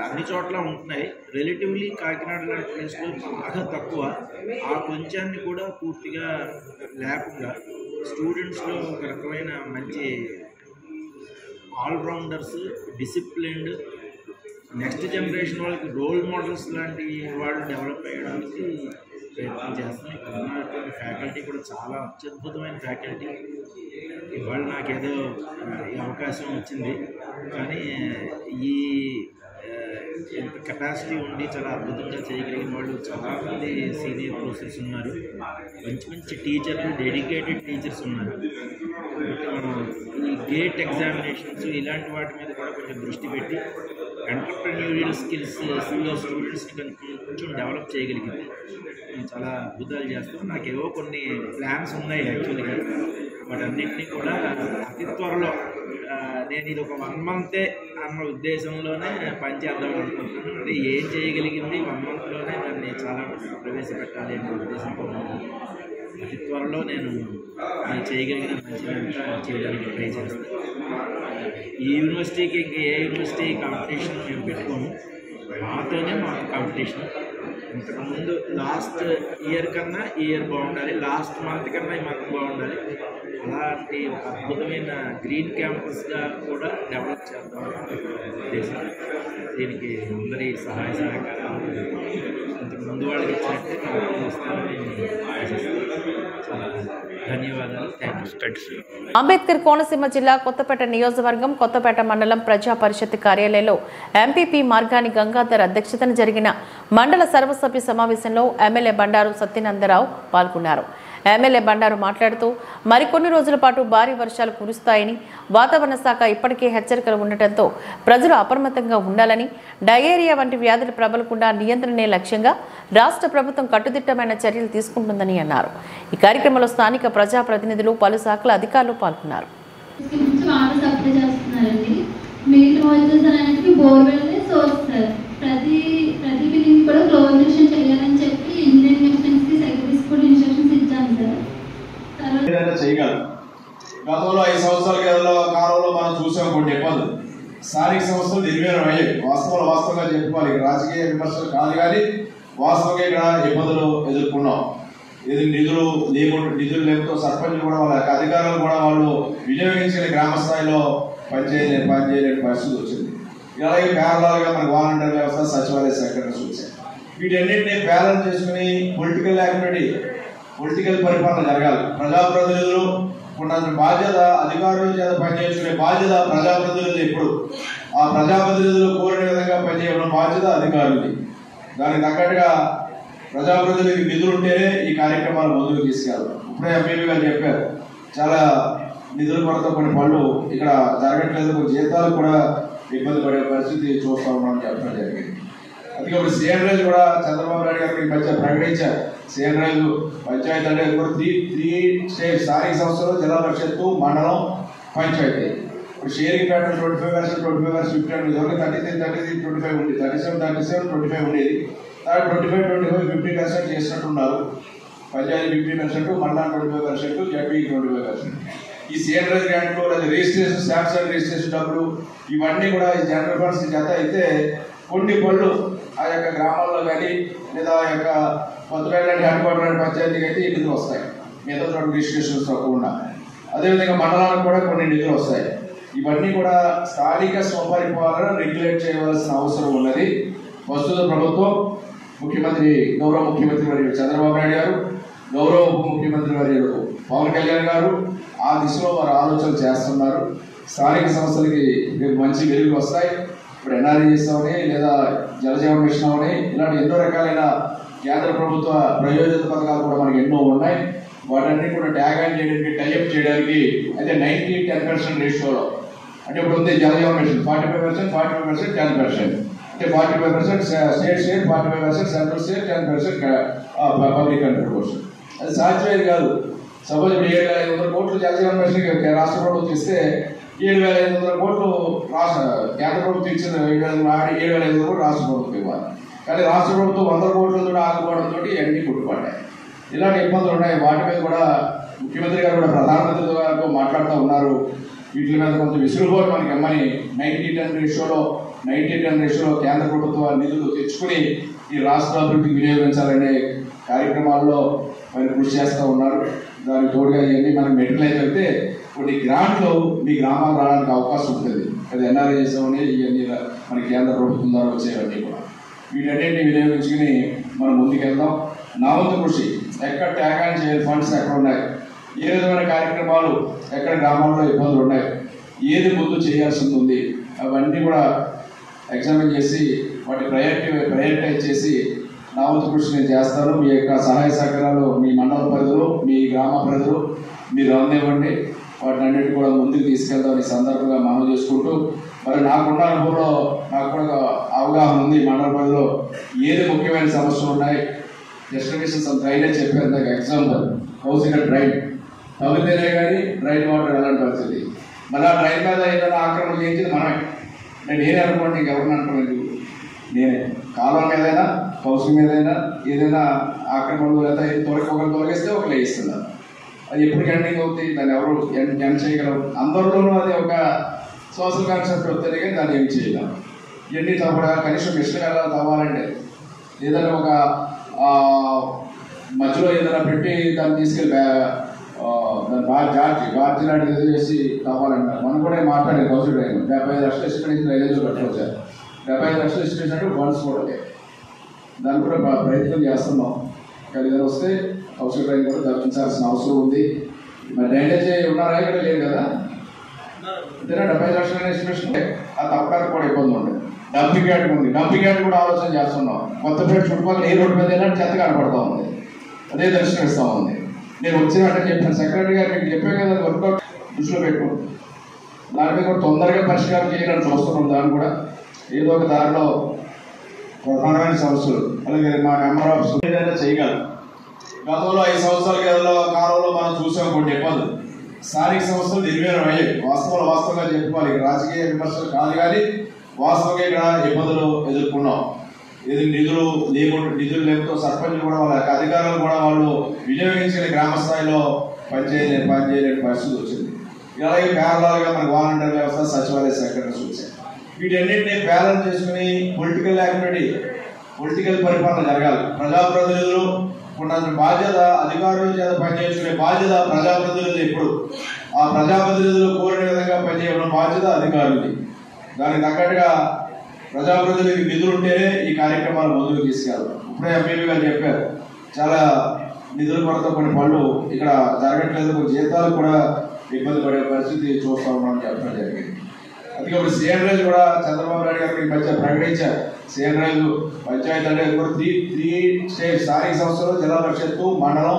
అన్ని చోట్ల ఉంటున్నాయి. రిలేటివ్లీ కాకినాడ లాంటి ప్లేస్లో బాగా తక్కువ. ఆ కొంచాన్ని కూడా పూర్తిగా లేకుండా స్టూడెంట్స్లో ఒక రకమైన మంచి ఆల్రౌండర్స్, డిసిప్లిన్డ్, నెక్స్ట్ జనరేషన్ వాళ్ళకి రోల్ మోడల్స్ లాంటి వాళ్ళు డెవలప్ అయ్యడానికి ప్రయత్నం చేస్తాం. ఇక్కడ ఉన్నటువంటి ఫ్యాకల్టీ కూడా చాలా అత్యద్భుతమైన ఫ్యాకల్టీ. ఇవాళ నాకేదో ఈ అవకాశం వచ్చింది, కానీ ఈ ఎంత కెపాసిటీ ఉండి చాలా అద్భుతంగా చేయగలిగిన వాళ్ళు చాలామంది సీనియర్ ప్రొఫెసర్స్ ఉన్నారు. మంచి మంచి టీచర్లు, డెడికేటెడ్ టీచర్స్ ఉన్నారు. కాబట్టి మనం ఈ గేట్ ఎగ్జామినేషన్స్ ఇలాంటి వాటి మీద కూడా కొంచెం దృష్టి పెట్టి ఎంటర్ప్రెన్యూరియల్ స్కిల్స్లో స్టూడెంట్స్ని కొంచెం డెవలప్ చేయగలిగింది. నేను చాలా అద్భుతాలు చేస్తాం. నాకేవో కొన్ని ప్లాన్స్ ఉన్నాయి యాక్చువల్గా. వాటన్నింటినీ కూడా అతి త్వరలో నేను ఇది ఒక 1 month అన్న ఉద్దేశంలోనే పనిచేద్దాం అనుకుంటున్నాను. అంటే ఏం చేయగలిగింది 1 monthలోనే దాన్ని చాలా ప్రవేశపెట్టాలి అనే ఉద్దేశంతో అతి త్వరలో నేను చేయగలిగిన మంచిదంతా చేయడానికి ట్రై చేస్తాను. ఈ యూనివర్సిటీకి ఇంక ఏ యూనివర్సిటీ కాంపిటీషన్ మేము పెట్టుకోము, మాతోనే మాకు కాంపిటీషన్. ఇంతకుముందు లాస్ట్ ఇయర్ కన్నా ఈ ఇయర్ బాగుండాలి, లాస్ట్ మంత్ కన్నా ఈ మంత్ బాగుండాలి. అలాంటి ఒక అద్భుతమైన గ్రీన్ క్యాంపస్గా కూడా డెవలప్ చేద్దాం ఉద్దేశం. దీనికి అందరి సహాయ సహకారాలు ఇంతకుముందు వాళ్ళకి ఇచ్చినట్టే నాకు వస్తారని చాలా ధన్యవాదాలు. Thank you. అంబేద్కర్ కోనసీమ జిల్లా కొత్తపేట నియోజకవర్గం కొత్తపేట మండలం ప్రజా పరిషత్ కార్యాలయంలో ఎంపీపీ మార్గాని గంగాధర్ అధ్యక్షతన జరిగిన మండల సర్వసభ్య సమావేశంలో ఎమ్మెల్యే బండారు సత్యనందరావు పాల్గొన్నారు. ఎమ్మెల్యే బండారు మాట్లాడుతూ మరికొన్ని రోజుల పాటు భారీ వర్షాలు కురుస్తాయని, వాతావరణ శాఖ ఇప్పటికే హెచ్చరికలు ఉండటంతో ప్రజలు అప్రమత్తంగా ఉండాలని, డయేరియా వంటి వ్యాధులు ప్రబలకుండా నియంత్రణే లక్ష్యంగా రాష్ట్ర ప్రభుత్వం కట్టుదిట్టమైన చర్యలు తీసుకుంటుందని అన్నారు. ఈ కార్యక్రమంలో స్థానిక ప్రజాప్రతినిధులు, పలు శాఖల అధికారులు పాల్గొన్నారు. చేయగలరు. గతంలో 5 సంవత్సరాల కాలంలో మనం చూసాం కొన్ని ఇబ్బందులు. స్థానిక సంస్థలు నిర్వీర్యం అయ్యాయి. వాస్తవంగా చెప్పుకోవాలి, రాజకీయ విమర్శలు కాదు కానీ వాస్తవంగా ఇక్కడ ఇబ్బందులు ఎదుర్కొన్నాం. ఇది నిధులు లేకపోతే సర్పంచ్ కూడా వాళ్ళ అధికారులు కూడా వాళ్ళు వినియోగించిన గ్రామ స్థాయిలో పనిచేయలేని పరిస్థితి వచ్చింది. అలాగే పేరలాలుగా మనకి వాలంటీర్ వ్యవస్థ, సచివాలయ సెక్రటరీస్ వచ్చాయి. వీటన్నింటినీ బ్యాలెన్స్ చేసుకుని పొలిటికల్ పరిపాలన జరగాలి. ప్రజాప్రతినిధులు ఉన్నంత బాధ్యత, అధికారుల చేత పనిచేసుకునే బాధ్యత ప్రజాప్రతినిధులు. ఇప్పుడు ఆ ప్రజాప్రతినిధులు కోరిన విధంగా పనిచేయడం బాధ్యత అధికారులది. దానికి తగ్గట్టుగా ప్రజాప్రతినిధులకి నిధులు ఉంటేనే ఈ కార్యక్రమాలు ముందుకు తీసుకెళ్ళాలి. ఇప్పుడే ఎంపీ గారు చెప్పారు, చాలా నిధుల కొరత కొన్ని పనులు ఇక్కడ జరగట్లేదు, కొన్ని జీతాలు కూడా ఇబ్బంది పడే పరిస్థితి చూస్తూ ఉన్నామని చెప్పడం జరిగింది. అందుకే ఇప్పుడు సీఎం రైజ్ కూడా చంద్రబాబు నాయుడు గారు ఈ మధ్య ప్రకటించారు. సీఎం రైజ్ పంచాయతీ అంటే కూడా త్రీ స్టేజ్ స్థానిక సంస్థలు, జిల్లా పరిషత్తు, మండలం, పంచాయతీ. ఇప్పుడు షేరింగ్ ప్యాటర్న్ 25%, 25%, 50% ఇదివరకు 33, 25 ఉంది, 37, 25 ఉండేది. 25, 50% చేసినట్టున్నారు. పంచాయతీ 50%, మండలం 25%, జడ్పీ 25%. ఈ సీఎం రైజ్ గ్రాంట్లు, లేదా రిజిస్ట్రేషన్, శాంక్షన్ రిజిస్ట్రేషన్ డబ్బులు, ఇవన్నీ కూడా ఈ జనరల్ ఫండ్స్ జత అయితే కొన్ని పనులు ఆ యొక్క గ్రామాల్లో కానీ లేదా ఆ యొక్క కొత్తపేట హెడ్ క్వార్టర్ పంచాయతీకి అయితే ఈ నిధులు వస్తాయి. మిగతా చోట రిజిస్ట్రేషన్స్ తక్కువ. అదేవిధంగా మండలానికి కూడా కొన్ని నిధులు వస్తాయి. ఇవన్నీ కూడా స్థానిక స్వపరిపాలన రెగ్యులేట్ చేయవలసిన అవసరం ఉన్నది. ప్రస్తుత ప్రభుత్వం గౌరవ ముఖ్యమంత్రి వర్యులు చంద్రబాబు నాయుడు గారు, గౌరవ ఉప ముఖ్యమంత్రి వర్యులు పవన్ కళ్యాణ్ గారు ఆ దిశలో వారు ఆలోచనలు చేస్తున్నారు. స్థానిక సంస్థలకి మంచి వెలుగులు వస్తాయి. ఇప్పుడు ఎన్ఆర్ఈ చేస్తామని, లేదా జలజీవన్ మిషన్ అవని, ఇలాంటి ఎన్నో రకాలైన కేంద్ర ప్రభుత్వ ప్రయోజన పథకాలు కూడా మనకి ఎన్నో ఉన్నాయి. వాటన్ని కూడా ట్యాగ్ ఆన్ చేయడానికి, టైఅప్ చేయడానికి అయితే 90-10% రేషియోలో. అంటే ఇప్పుడు ఉంది జలజీవన్ మిషన్ 45%, 45%, 10%. అంటే 45% state, 45% central state, 10% public contribution. అది సాధ్యమేది కాదు. సపోజ్ 7,500 కోట్లు జలజీవన్ మిషన్ రాష్ట్ర ప్రభుత్వం ఇస్తే 7,500 కోట్లు కేంద్ర ప్రభుత్వం ఇచ్చిన 7,500 కోట్లు రాష్ట్ర ప్రభుత్వం ఇవ్వాలి. కానీ రాష్ట్ర ప్రభుత్వం 100 కోట్లతో ఆగిపోవడంతో అన్ని కుట్టుపడ్డాయి. ఇలాంటి ఇబ్బందులు ఉన్నాయి. వాటి మీద కూడా ముఖ్యమంత్రి గారు కూడా ప్రధానమంత్రి గారితో మాట్లాడుతూ ఉన్నారు. వీటి మీద కొంత విసులుబాటు మనకి ఇమ్మని 90-10 రేషియోలో కేంద్ర ప్రభుత్వ నిధులు తెచ్చుకుని ఈ రాష్ట్ర అభివృద్ధికి వినియోగించాలనే కార్యక్రమాల్లో మరి కృషి చేస్తూ ఉన్నారు. దానికి తోడుగా ఇవన్నీ మనకు మెటీరియల్ అయితే కొన్ని గ్రాంట్లు మీ గ్రామాలు రావడానికి అవకాశం ఉంటుంది. అది ఎన్ఆర్ఐ చేసామని ఇవన్నీ మన కేంద్ర ప్రభుత్వం ద్వారా వచ్చేవన్నీ కూడా వీటన్నింటినీ వినియోగించుకుని మనం ముందుకెళ్దాం. నా వంతు కృషి ఎక్కడ త్యాగాన్ని చేయాలి, ఫండ్స్ ఎక్కడ ఉన్నాయి, ఏ విధమైన కార్యక్రమాలు ఎక్కడ గ్రామాల్లో ఇబ్బందులు ఉన్నాయి, ఏది ముందు చేయాల్సింది ఉంది, అవన్నీ కూడా ఎగ్జామిన్ చేసి వాటి ప్రయారిటైజ్ చేసి నా వంతు కృషి నేను చేస్తాను. మీ యొక్క సహాయ సహకారాలు మీ మండల పరిధిలో మీ గ్రామ పరిధిలో మీరు అందివ్వండి. వాటిని అన్నిటి కూడా ముందుకు తీసుకెళ్తామని సందర్భంగా మనం చేసుకుంటూ మరి నాకున్న అనుభవంలో నాకు కూడా అవగాహన ఉంది. మండల పరిధిలో ఏది ముఖ్యమైన సమస్యలు ఉన్నాయి, డెస్టినేషన్స్ అంత డ్రైనేజ్ చెప్పారు. నాకు ఎగ్జాంపుల్ హౌసింగ్ డ్రైన్ తగ్గితేనే కానీ డ్రైన్ వాటర్ వెళ్ళని పరిస్థితి. మళ్ళీ ఆ డ్రైన్ మీద ఏదైనా ఆక్రమణ చేయించింది మనమే. నేనే అనుకోండి, ఇంకెవరిని అనుకోలేదు, నేనే కాలువ మీదైనా హౌసింగ్ మీదైనా ఏదైనా ఆక్రమణలు లేదా ఒకరు తొలగిస్తే ఒకరు వేయిస్తున్నారు. అది ఎప్పుడు ఎండింగ్ అవుతుంది, దాన్ని ఎవరు ఎండ్ చేయగలరు. అందరిలోనూ అది ఒక సోషల్ కాన్సెప్ట్ వస్తేనే కానీ దాన్ని ఏమి చేయగలం. ఇవన్నీ తప్పడా కనీసం మిషన్ వెళ్ళాలి తవ్వాలంటే ఏదైనా ఒక మధ్యలో ఏదైనా పెట్టి దాన్ని తీసుకెళ్ళి దాని బార్జీ లాంటిది ఏదో చేసి తవ్వాలన్నారు. మనం కూడా మాట్లాడారు హౌసింగ్ డ్రైన్ 75 లక్షలు ఇష్టపడి రైల్వేలో కట్టవచ్చారు. 75 లక్షలు ఇష్టపడినట్టు ఫండ్స్ కూడా దాన్ని కూడా ప్రయత్నం చేస్తున్నాం. కానీ ఏదైనా వస్తే హౌసింగ్ డ్రైన్ కూడా తప్పించాల్సిన అవసరం ఉంది. మరి డ్రైనేజ్ ఉన్నారా ఇక్కడ లేదు కదా, అంతేనా 75 లక్షల ఎస్టిమేషన్ ఆ తప్పడానికి కూడా ఇబ్బంది ఉండదు. డంపింగ్ యార్డ్ ఉంది, డంపింగ్ యార్డ్ కూడా ఆలోచన చేస్తున్నాం. కొత్తపేట చుట్టుపక్కల ఏ రోడ్డు మీద అయినా చెత్త కనపడతా ఉంది, అదే దర్శనం ఇస్తూ ఉంది. నేను వచ్చినట్టే చెప్పాను సెక్రటరీ గారు, మీకు చెప్పే కదా వర్కౌట్ దృష్టిలో పెట్టుకోండి. దాని మీద కూడా తొందరగా పరిష్కారం చేయాలని చూస్తున్నాం. దాన్ని కూడా ఏదో ఒక దారిలో ప్రధానమైన సమస్యలు అలాగే మా నెంబర్ ఆఫ్ ఏదైనా చేయగలం. గతంలో 5 సంవత్సరాల కాలంలో మనం చూసాం కొన్ని ఇబ్బందులు. స్థానిక సంస్థలు నిర్వీర్యం అయ్యాయి. వాస్తవంగా చెప్పుకోవాలి, రాజకీయ విమర్శలు కాదు కానీ వాస్తవంగా ఇక్కడ ఇబ్బందులు ఎదుర్కొన్నాం. ఇది నిధులు లేకపోతే సర్పంచ్ కూడా వాళ్ళ అధికారులు కూడా వాళ్ళు వినియోగించిన గ్రామ స్థాయిలో పనిచేయలేని పరిస్థితి వచ్చింది. అలాగే పేర్లాలుగా మనకు వాలంటీర్ వ్యవస్థ, సచివాలయ సెక్రటరీస్ వచ్చాయి. వీటన్నింటినీ బ్యాలెన్స్ చేసుకుని పొలిటికల్ యాక్టివిటీ, పొలిటికల్ పరిపాలన జరగాలి. ప్రజాప్రతినిధులు ఉన్నంత బాధ్యత, అధికారుల చేత పనిచేసుకునే బాధ్యత ప్రజాప్రతినిధులు. ఇప్పుడు ఆ ప్రజాప్రతినిధులు కోరిన విధంగా పనిచేయడం బాధ్యత అధికారులది. దానికి తగ్గట్టుగా ప్రజాప్రతినిధులకి నిధులు ఉంటేనే ఈ కార్యక్రమాలు ముందుకు తీసుకెళ్తారు. ఇప్పుడే ఎంపీ గారు చెప్పారు, చాలా నిధుల కొరత కొన్ని పనులు ఇక్కడ జరగట్లేదు, కొన్ని జీతాలు కూడా ఇబ్బంది పడే పరిస్థితి చూస్తూ ఉన్నామని చెప్పడం జరిగింది. అందుకే ఇప్పుడు సీఎం రైజ్ కూడా చంద్రబాబు నాయుడు గారు ఈ మధ్య ప్రకటించారు. సీఎం రైజ్ పంచాయతీ అంటే కూడా త్రీ స్టేట్ స్థానిక సంస్థలు, జిల్లా పరిషత్తు, మండలం,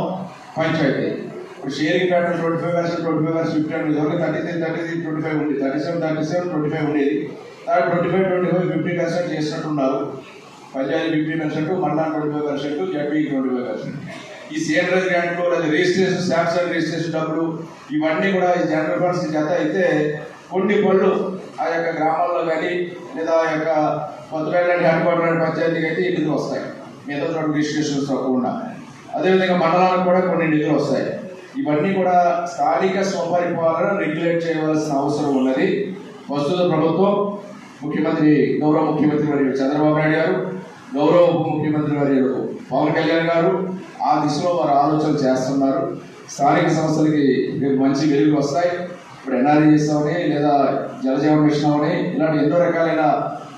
పంచాయతీ. ఇప్పుడు షేరింగ్ ప్యాటర్న్ 25%, 25%, 50% ఇదివరకు 33, 25 ఉంది, 37, 25 ఉండేది. 25, 50% చేసినట్టున్నారు. పంచాయతీ 50%, మండలం 25%, జడ్పీ 25%. ఈ సీఎం రైజ్ గ్రాంట్లు లేదా రిజిస్ట్రేషన్, స్టాంప్స్ అండ్ రిజిస్ట్రేషన్ డబ్బులు ఇవన్నీ కూడా ఈ జనరల్ ఫండ్స్ జత అయితే కొన్ని పనులు ఆ యొక్క గ్రామాల్లో కానీ లేదా ఆ యొక్క కొత్తపేట హెడ్ క్వార్టర్ పంచాయతీకి అయితే ఈ నిధులు వస్తాయి. మిగతా చోట రిజిస్ట్రేషన్స్ తక్కువ. అదేవిధంగా మండలానికి కూడా కొన్ని నిధులు వస్తాయి. ఇవన్నీ కూడా స్థానిక స్వపరిపాలన రెగ్యులేట్ చేయవలసిన అవసరం ఉన్నది. ప్రస్తుత ప్రభుత్వం గౌరవ ముఖ్యమంత్రి వర్యులు చంద్రబాబు నాయుడు గారు, గౌరవ ఉప ముఖ్యమంత్రి వర్యులు పవన్ కళ్యాణ్ గారు ఆ దిశలో వారు ఆలోచన చేస్తున్నారు. స్థానిక సంస్థలకి మంచి వెలుగులు వస్తాయి. ఇప్పుడు ఎన్ఆర్ఈ చేస్తామని లేదా జలజీవన్ మిషన్ అవని ఇలాంటి ఎన్నో రకాలైన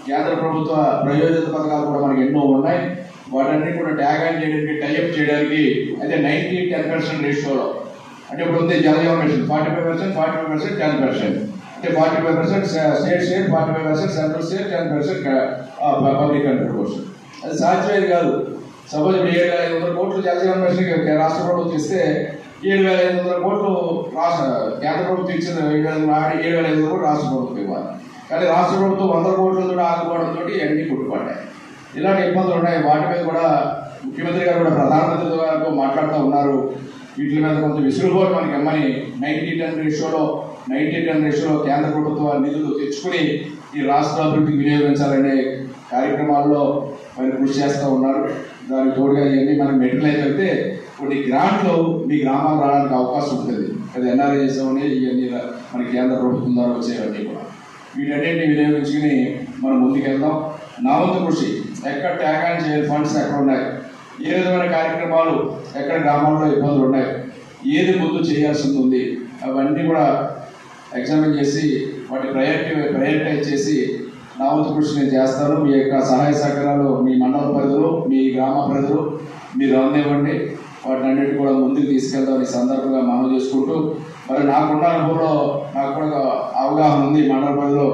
కేంద్ర ప్రభుత్వ ప్రయోజన పథకాలు కూడా మనకి ఎన్నో ఉన్నాయి. వాటన్ని కూడా ట్యాగ్ ఆన్ చేయడానికి, టైఅప్ చేయడానికి అయితే 90-10% రేషియోలో అంటే ఇప్పుడు ఉంది జలజీవన్ మిషన్ 45%, 45%, 10%. అంటే 45% state, 45% central state, 10% public contribution. అది సాధ్యమేది కాదు. సపోజ్ 7,500 కోట్లు జలజీవన్ మిషన్ రాష్ట్ర ప్రభుత్వం ఇస్తే 7,500 కోట్లు కేంద్ర ప్రభుత్వం ఇచ్చిన 7,500 కోట్లు రాష్ట్ర ప్రభుత్వం ఇవ్వాలి. కానీ రాష్ట్ర ప్రభుత్వం 100 కోట్లతో ఆగిపోవడంతో అన్ని కుట్టుపడ్డాయి. ఇలాంటి ఇబ్బందులు ఉన్నాయి. వాటి మీద కూడా ముఖ్యమంత్రి గారు కూడా ప్రధానమంత్రి గారితో మాట్లాడుతూ ఉన్నారు. వీటి మీద కొంత విసులుబాటు మనకి ఇమ్మని 90-10 రేషియోలో కేంద్ర ప్రభుత్వ నిధులు తెచ్చుకుని ఈ రాష్ట్ర అభివృద్ధికి వినియోగించాలనే కార్యక్రమాల్లో మరి కృషి చేస్తూ ఉన్నారు. దానికి తోడుగా ఇవన్నీ మనకి మెటీరియల్ అయితే కొన్ని గ్రాంట్లు మీ గ్రామాలు రావడానికి అవకాశం ఉంటుంది. అది ఎన్ఆర్ఐ చేసామని ఇవన్నీ మన కేంద్ర ప్రభుత్వం ద్వారా వచ్చేవన్నీ కూడా వీటన్నింటినీ వినియోగించుకుని మనం ముందుకెళ్దాం. నా వంతు కృషి ఎక్కడ త్యాగాన్ని చేయాలి, ఫండ్స్ ఎక్కడ ఉన్నాయి, ఏ విధమైన కార్యక్రమాలు ఎక్కడ గ్రామాల్లో ఇబ్బందులు ఉన్నాయి, ఏది ముందు చేయాల్సింది ఉంది అవన్నీ కూడా ఎగ్జామిన్ చేసి వాటి ప్రయారిటైజ్ చేసి నా వంతు కృషి నేను చేస్తాను. మీ యొక్క సహాయ సహకారాలు మీ మండల పరిధిలో మీ గ్రామ పరిధిలో మీరు అందివ్వండి. వాటిని అన్నిటి కూడా ముందుకు తీసుకెళ్తామని సందర్భంగా మనం చేసుకుంటూ మరి నాకున్న అనుభవంలో నాకు కూడా అవగాహన ఉంది. మండల పరిధిలో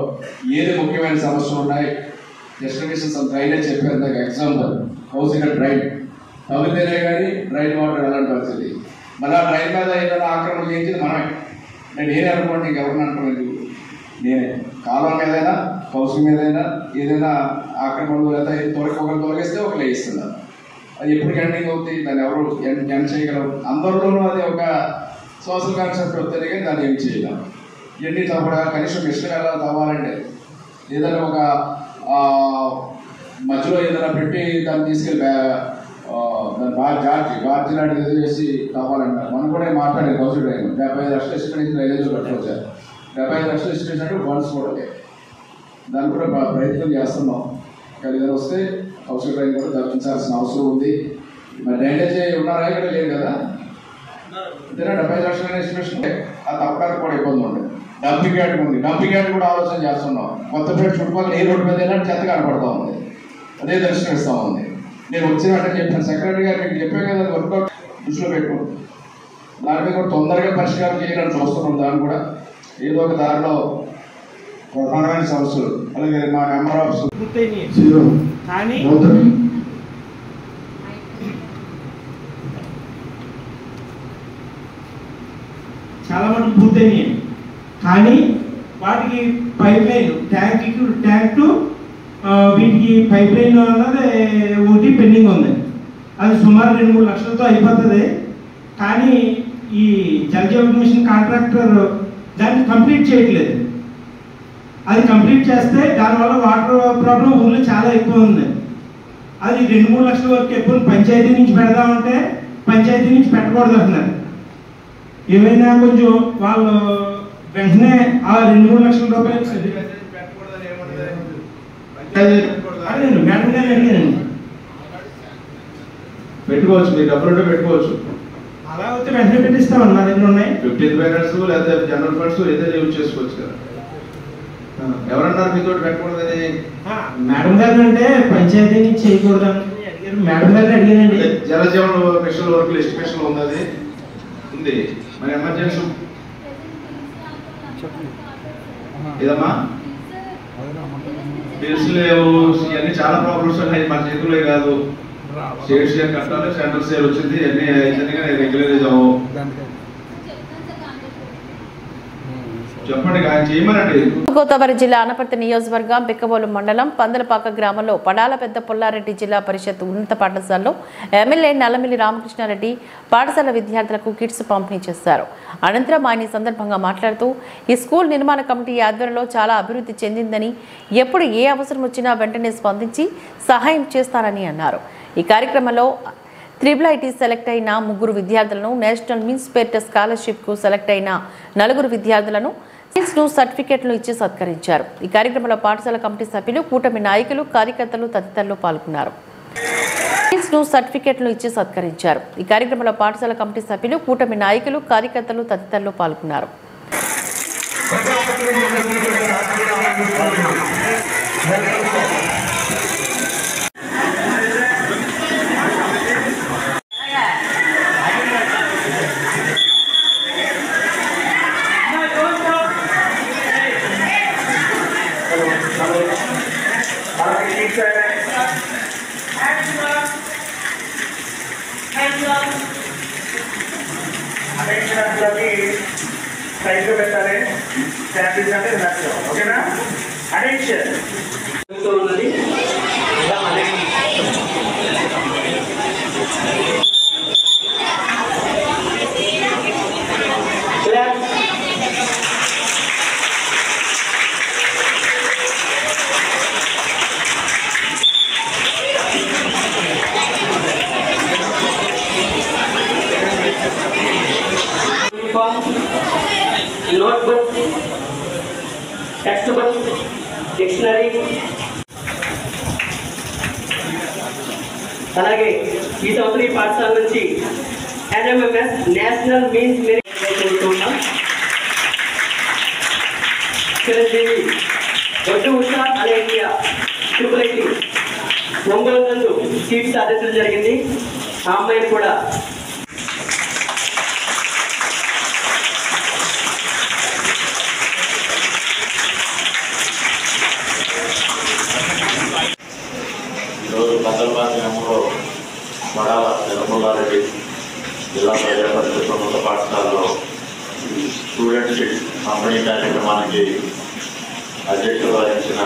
ఏది ముఖ్యమైన సమస్యలు ఉన్నాయి డెస్టినేషన్స్ అండ్ డ్రైనేజ్ చెప్పారు. దానికి ఎగ్జాంపుల్ హౌసింగ్ అండ్ డ్రైన్ తవ్వితేనే కానీ డ్రైన్ వాటర్ వెళ్ళని పరిస్థితి. మళ్ళీ ఆ డ్రైన్ మీద ఏదైనా ఆక్రమణ చేయించింది మనమే. నేను నేనే అనుకోండి, ఇంకెవరిని అనుకోలేదు, నేనే. కాలువ మీదైనా హౌసింగ్ మీదైనా ఏదైనా ఆక్రమణలు లేదా ఒకరు తొలగిస్తే ఒకరు వేయిస్తున్నారు. అది ఎప్పుడు ఎండింగ్ అవుతుంది, దాన్ని ఎవరు ఎండ్ చేయగలరు? అందరిలోనూ అది ఒక సోషల్ కాన్సెప్ట్ వస్తేనే కానీ దాన్ని ఏమి చేయగలం. ఇవన్నీ తప్పడా కనీసం మిషన్ ఎలా తవ్వాలంటే ఏదైనా ఒక మధ్యలో ఏదైనా పెట్టి దాన్ని తీసుకెళ్ళి దాని బార్జీ లాంటిది ఏదో చేసి తవ్వాలంటారు. మనం కూడా మాట్లాడారు హౌసింగ్ డ్రైన్ 75 లక్షలు ఇష్టపడి రైల్వేలో పెట్టవచ్చు. 75 లక్షలు ఇష్టపడినట్టు ఫండ్స్ కూడా దాన్ని కూడా ప్రయత్నం చేస్తున్నాం. కానీ ఏదైనా వస్తే హౌసింగ్ డ్రైన్ కూడా తప్పించాల్సిన అవసరం ఉంది. మరి డ్రైనేజ్ ఉన్నారా ఇక్కడ లేదు కదా, అంతేనా? 75 లక్షల ఎస్టిమేషన్ అది తప్పడానికి కూడా ఇబ్బంది ఉండదు. డంపింగ్ యార్డ్ ఉంది, డంపింగ్ యార్డ్ కూడా ఆలోచన చేస్తున్నాం. కొత్తపేట చుట్టుపక్కల ఏ రోడ్డు మీద వెళ్ళినా చెత్త కనపడతా ఉంది, అదే దర్శనం ఇస్తూ ఉంది. నేను వచ్చిన వెంటనే చెప్పాను సెక్రటరీ గారు, మీకు చెప్పాను కదా వర్కౌట్ దృష్టిలో పెట్టుకోండి. దాని మీద కూడా తొందరగా పరిష్కారం చేయాలని చూస్తున్నాం. దాన్ని కూడా ఏదో ఒక దారిలో ప్రధానమైన సమస్యలు అలాగే మా నెంబర్ ఆఫ్ కానీ చాలా మటుకు పూర్తయినాయి. కానీ వాటికి పైప్ లైన్ ట్యాంక్ టు వీటికి పైప్ లైన్ అన్నది ఒకటి పెండింగ్ ఉంది. అది సుమారు 2-3 లక్షలతో అయిపోతుంది. కానీ ఈ జలజీవన్ మిషన్ కాంట్రాక్టర్ దాన్ని కంప్లీట్ చేయట్లేదు. అది కంప్లీట్ చేస్తే దానివల్ల వాటర్ ప్రాబ్లం ఊళ్ళో చాలా ఎక్కువ ఉంది. అది 2-3 లక్షల వరకు ఎక్కువ పంచాయతీ నుంచి పెడదామంటే పంచాయతీ నుంచి పెట్టకూడదు అంటున్నారు. ఏమైనా కొంచెం వాళ్ళు వెంటనే ఆ 2-3 లక్షల రూపాయలు మేడం గారు అడిగానండి. పెట్టుకోవచ్చు, మీరు డబ్బులు పెట్టుకోవచ్చు. అలా అయితే వెంటనే పెట్టిస్తామని నా దగ్గర ఉన్నాయి. 15 బ్యానర్స్ లేదా జనరల్ ఫండ్స్ ఏదైనా యూజ్ చేసుకోవచ్చు కదా. ఎవరన్నారు మీతో పెట్టకూడదని? మేడం గారు అంటే పంచాయతీ నుంచి చేయకూడదని అడిగారు. మేడం గారిని అడిగానండి. జలజీవన్ మిషన్ వర్క్ ఎస్టిమేషన్ ఉంది, ఉంది. మరి ఎమర్జెన్సీ ఏదమ్మా బిల్స్ లేవు, ఇవన్నీ చాలా ప్రాబ్లమ్స్ ఉన్నాయి. మన చేతుల్లో కాదు. స్టేట్ షేర్ కట్టాలి, సెంట్రల్ షేర్ వచ్చింది, అన్ని రెగ్యులరైజ్ అవ్వవు. చెప్పండి, చేయమనండి. గోదావరి జిల్లా అనపర్తి నియోజకవర్గం బిక్కబోలు మండలం పందలపాక గ్రామంలో పడాల పెద్ద పుల్లారెడ్డి జిల్లా పరిషత్ ఉన్నత పాఠశాలలో ఎమ్మెల్యే నల్లమిల్లి రామకృష్ణారెడ్డి పాఠశాల విద్యార్థులకు కిట్స్ పంపిణీ చేశారు. అనంతరం ఆయన ఈ సందర్భంగా మాట్లాడుతూ ఈ స్కూల్ నిర్మాణ కమిటీ ఆధ్వర్యంలో చాలా అభివృద్ధి చెందిందని, ఎప్పుడు ఏ అవసరం వచ్చినా వెంటనే స్పందించి సహాయం చేస్తారని అన్నారు. ఈ కార్యక్రమంలో IIIT సెలెక్ట్ అయిన 3 విద్యార్థులను, నేషనల్ మీన్స్ పేరిట స్కాలర్షిప్కు సెలెక్ట్ అయిన 4 విద్యార్థులను సర్టిఫికెట్లు ఇచ్చి సత్కరించారు. ఈ కార్యక్రమంలో పాఠశాల కమిటీ సభ్యులు, కూటమి నాయకులు, కార్యకర్తలు తదితరులు పాల్గొన్నారు. సర్టిఫికెట్లు ఇచ్చి సత్కరించారు. ఈ కార్యక్రమంలో పాఠశాల కమిటీ సభ్యులు, కూటమి నాయకులు, కార్యకర్తలు తదితరులు పాల్గొన్నారు. సైడ్లో పెట్టాలి. శాంపిల్స్ అంటే నచ్చం. ఓకేనా? అటెన్షన్ ఉన్నది. నోట్బుక్, టెక్స్ట్ బుక్, డిక్షనరీ, అలాగే ఈ సంవత్సరం ఈ పాఠశాల నుంచి NMMS నేషనల్ మీన్స్ కోరుతున్నాం. చిరంజీవి ఒడ్డు ఉషా అలేఖ్య ట్రిపుల్ ఒంగోలు నందు సీట్ సాధించడం జరిగింది. ఆ అమ్మాయిని కూడా ఈరోజు కద్దలపాక గ్రామంలో వడాల తిరుమలారెడ్డి జిల్లా ప్రజా పరిషత్ ప్రభుత్వ పాఠశాలలో స్టూడెంట్షిప్ పంపిణీ కార్యక్రమానికి అధ్యక్షత వహించిన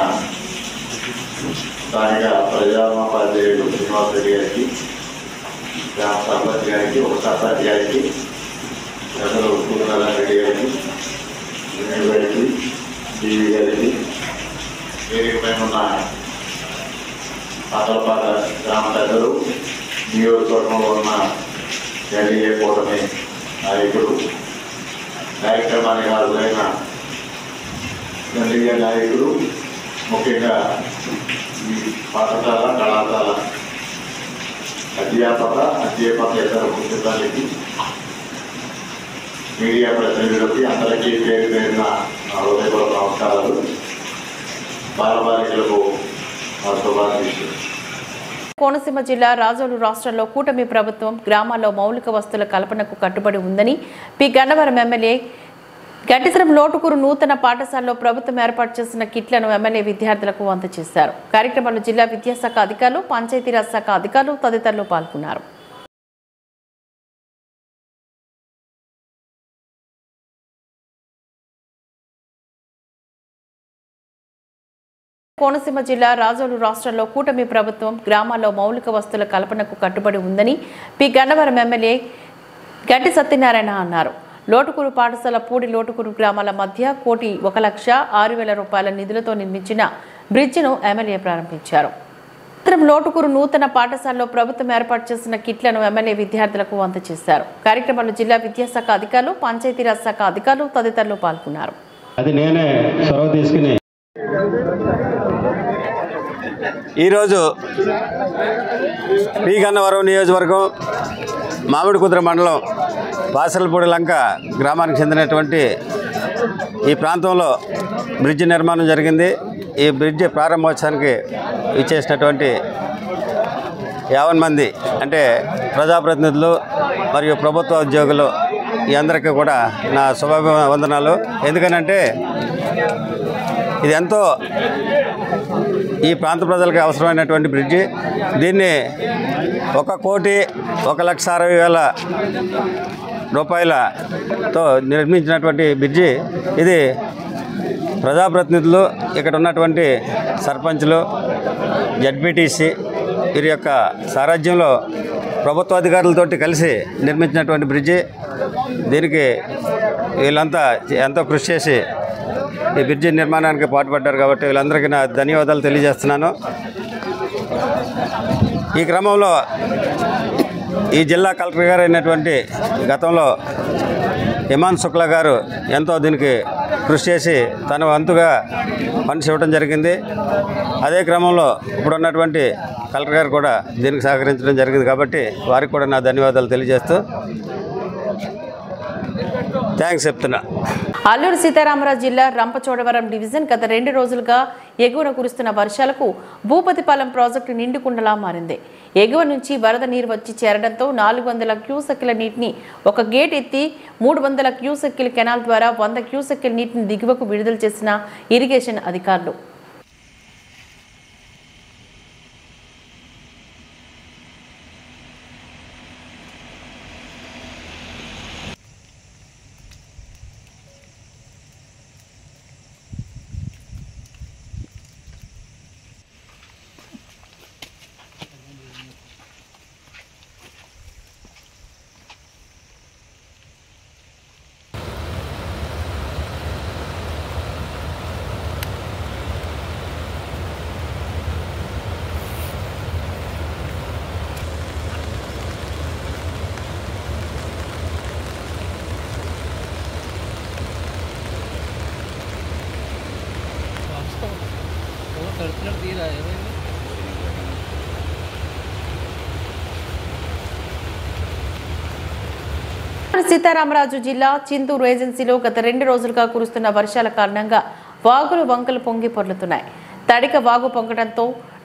స్థానిక ప్రజాపాధ్యాయుడు శ్రీనివాస్ రెడ్డి గారికి, గ్రామ సర్పంచ్ గారికి, ఉప సర్పంచ్ గారికి, పెద్దలు సూర్యనారాయణ రెడ్డి గారికి, వినయ్ గారికి, జీవి గారికి, వేదిక పైన ఉన్న కద్దలపాక గ్రామ పెద్దలు, నియోజకవర్గంలో ఉన్న ఎన్డీఏ కూటమి నాయకులు, కార్యక్రమానికి హాజరైన ఎన్డీఏ నాయకులు, ముఖ్యంగా ఈ పాఠశాల కళాశాల అధ్యాపకేతర సిబ్బందికి, మీడియా ప్రతినిధులకి అందరికీ పేరు పేరున హృదయపూర్వక నమస్కారాలు. బాలబాలికలకు మా శుభాకాంక్షలు. కోనసీమ జిల్లా రాజోలు రాష్ట్రంలో కూటమి ప్రభుత్వం గ్రామాల్లో మౌలిక వస్తువుల కల్పనకు కట్టుబడి ఉందని పి గన్నవరం ఎమ్మెల్యే గట్టిసరం లోటుకూరు నూతన పాఠశాలలో ప్రభుత్వం ఏర్పాటు చేసిన కిట్లను ఎమ్మెల్యే విద్యార్థులకు అందజేశారు. కార్యక్రమంలో జిల్లా విద్యాశాఖ అధికారులు, పంచాయతీరాజ్ శాఖ అధికారులు తదితరులు పాల్గొన్నారు. కోనసీమ జిల్లా రాజోలు రాష్ట్రంలో కూటమి ప్రభుత్వం గ్రామాల్లో మౌలిక వస్తువుల కల్పనకు కట్టుబడి ఉందని పి గన్నవరం ఎమ్మెల్యే గట్టి సత్యనారాయణ అన్నారు. లోటుకూరు పాఠశాల పూడి లోటుకూరు గ్రామాల మధ్య ₹1,06,000 నిధులతో నిర్మించిన బ్రిడ్జిను ఎమ్మెల్యే ప్రారంభించారు. లోటుకూరు నూతన పాఠశాలలో ప్రభుత్వం ఏర్పాటు చేసిన కిట్లను ఎమ్మెల్యే విద్యార్థులకు అందజేశారు. కార్యక్రమంలో జిల్లా విద్యాశాఖ అధికారులు, పంచాయతీరాజ్ శాఖ అధికారులు తదితరులు పాల్గొన్నారు. ఈరోజు పి గన్నవరం నియోజకవర్గం మామిడికుదురు మండలం వాసలపూడి లంక గ్రామానికి చెందినటువంటి ఈ ప్రాంతంలో బ్రిడ్జి నిర్మాణం జరిగింది. ఈ బ్రిడ్జి ప్రారంభోత్సవానికి ఇచ్చేసినటువంటి 50 మంది అంటే ప్రజాప్రతినిధులు మరియు ప్రభుత్వ ఉద్యోగులు ఈ అందరికీ కూడా నా శుభాభివందనాలు. ఎందుకనంటే ఇది ఎంతో ఈ ప్రాంత ప్రజలకు అవసరమైనటువంటి బ్రిడ్జి. దీన్ని ₹1,60,000తో నిర్మించినటువంటి బ్రిడ్జి. ఇది ప్రజాప్రతినిధులు, ఇక్కడ ఉన్నటువంటి సర్పంచులు, జడ్పీటీసీ వీరి యొక్క సారథ్యంలో ప్రభుత్వ అధికారులతోటి కలిసి నిర్మించినటువంటి బ్రిడ్జి. దీనికి వీళ్ళంతా ఎంతో కృషి చేసి ఈ బ్రిడ్జి నిర్మాణానికి పాటుపడ్డారు కాబట్టి వీళ్ళందరికీ నా ధన్యవాదాలు తెలియజేస్తున్నాను. ఈ క్రమంలో ఈ జిల్లా కలెక్టర్ గారు అయినటువంటి గతంలో హిమాంశు శుక్లా గారు ఎంతో దీనికి కృషి చేసి తన వంతుగా ఫండ్స్ ఇవ్వడం జరిగింది. అదే క్రమంలో ఇప్పుడున్నటువంటి కలెక్టర్ గారు కూడా దీనికి సహకరించడం జరిగింది కాబట్టి వారికి కూడా నా ధన్యవాదాలు తెలియజేస్తూ థ్యాంక్స్ చెప్తున్నా. అల్లూరు సీతారామరాజు జిల్లా రంపచోడవరం డివిజన్ గత 2 రోజులుగా ఎగువన కురుస్తున్న వర్షాలకు భూపతిపాలెం ప్రాజెక్టు నిండుకుండలా మారింది. ఎగువ నుంచి వరద నీరు వచ్చి చేరడంతో 400 క్యూసెక్కుల నీటిని ఒక గేట్ ఎత్తి 300 క్యూసెక్కుల కెనాల్ ద్వారా 100 క్యూసెక్కుల నీటిని దిగువకు విడుదల చేసిన ఇరిగేషన్ అధికారులు. సీతారామరాజు జిల్లా చింతూరు ఏజెన్సీలో గత 2 రోజులుగా కురుస్తున్న వర్షాల కారణంగా వాగులు వంకలు పొంగి పొర్లుతున్నాయి. తడిక వాగు పొంగడంతో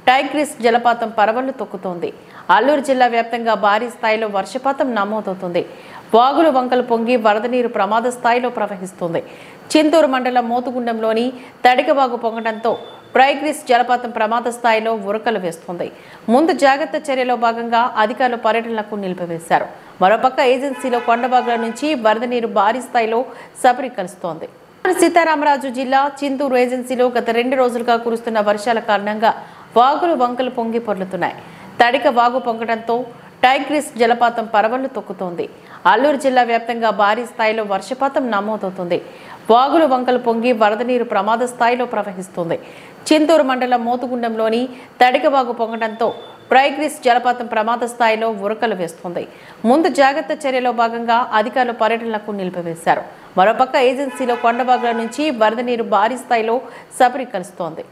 టైగ్రిస్ జలపాతం పరవళ్లు తొక్కుతోంది. అల్లూరు జిల్లా వ్యాప్తంగా భారీ స్థాయిలో వర్షపాతం నమోదవుతుంది. వాగులు వంకలు పొంగి వరద నీరు ప్రమాద స్థాయిలో ప్రవహిస్తుంది. చింతూరు మండలం మోతుగుండంలోని తడిక వాగు పొంగడంతో టైగ్రిస్ జలపాతం ప్రమాద స్థాయిలో ఉరకలు వేస్తుంది. ముందు జాగ్రత్త చర్యలో భాగంగా అధికారులు పర్యటనలకు నిలిపివేశారు. మరోపక్క ఏజెన్సీలో కొండవాగుల నుంచి వరద నీరు భారీ స్థాయిలో సబరీకరిస్తోంది. సీతారామరాజు జిల్లా చింతూరు ఏజెన్సీలో గత 2 రోజులుగా కురుస్తున్న వర్షాల కారణంగా వాగులు వంకలు పొంగి పొర్లుతున్నాయి. తడిక వాగు పొంగడంతో టైగ్రిస్ జలపాతం పరవళ్లు తొక్కుతోంది. అల్లూరు జిల్లా వ్యాప్తంగా భారీ స్థాయిలో వర్షపాతం నమోదవుతుంది. వాగులు వంకలు పొంగి వరద నీరు ప్రమాద స్థాయిలో ప్రవహిస్తుంది. చింతూరు మండలం మోతుగుండంలోని తడిక వాగు పొంగడంతో టైగ్రిస్ జలపాతం ప్రమాద స్థాయిలో ఉరకలు వేస్తుంది. ముందు జాగ్రత్త చర్యలో భాగంగా అధికారులు పర్యటనలకు నిలిపివేశారు. మరోపక్క ఏజెన్సీలో కొండవాగుల నుంచి వరద నీరు భారీ స్థాయిలో సబరీకరిస్తోంది.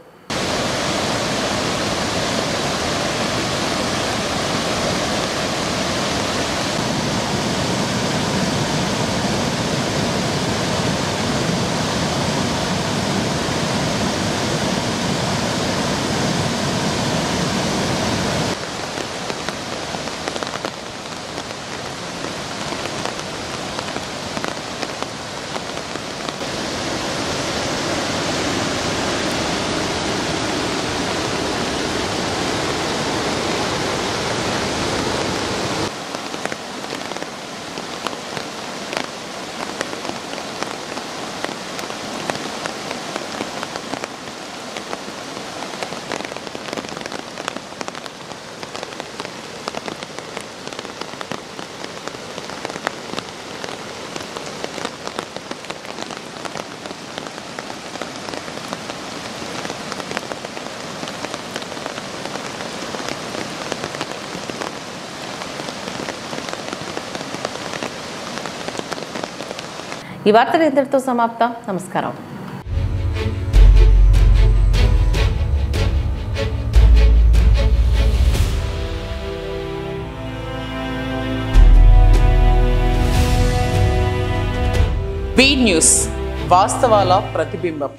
ఈ వార్తలు ఇంతటితో సమాప్తం. నమస్కారం. బీ న్యూస్ వాస్తవాల ప్రతిబింబం.